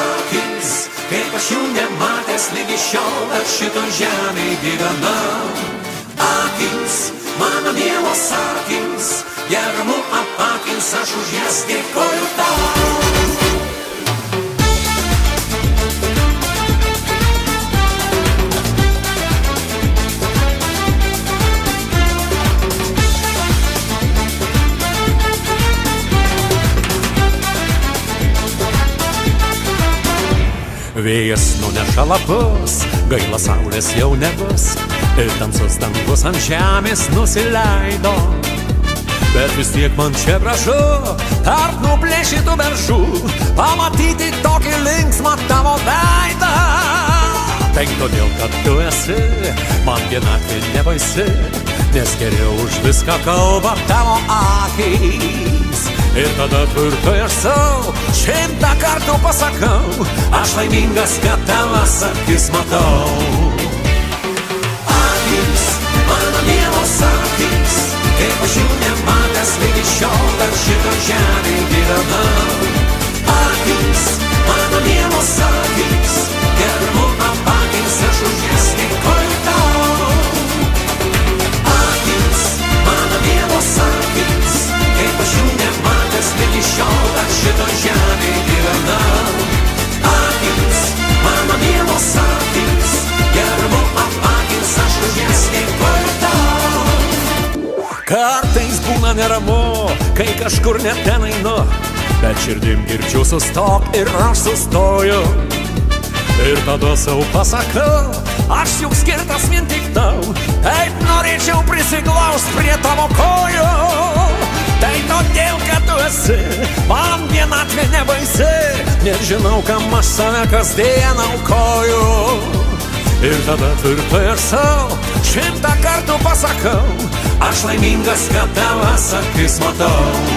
akys, kaip aš jų nematęs lygi šiol, aš šitoj žemėj gyvenau. Akys, mano mielos akys, geramu apakins, aš už jas dėkoju tau. Vėjas nuneša lapus, gaila saulės jau nebus, ir tamsus dangus ant žemės nusileido. Bet vis tiek man čia gražu, tarp nuplėšytų beržų, pamatyti tokį linksmą tavo veidą. Taip todėl, kad tu esi, man vienatvė nebaisi, nes geriau už viską kalba tavo akys. Ir tada tvirtai aš sau 100 kartų pasakau, aš laimingas, kad tavas akis matau. Akys, mano mielos akys, kaip aš jų nematęs lygi šiol, aš šitoj žemėj gyvenau. Akys, mano mielos akys, geramu apakins, aš už jas dėkoju tau. Akys, mano mielos akys, kaip aš jų nematęs lygi šiol, aš šitoj žemėj gyvenau. Akys, mano mielos akys, geramu apakins, aš už jas dėkoju tau. Kartais būna neramu, kai kažkur ne ten einu, bet širdim girdžiu sustok ir aš sustoju. Ir tada sau pasakau, aš juk skirtas vien tik tau, taip norėčiau prisiglaust prie tavo kojų. Tai todėl, kad tu esi, man vienatvė nebaisi, nes žinau, kam aš save kasdien aukoju. Ir tada tvirtai aš sau 100 kartų pasakau, aš laimingas, kad tavas akis matau.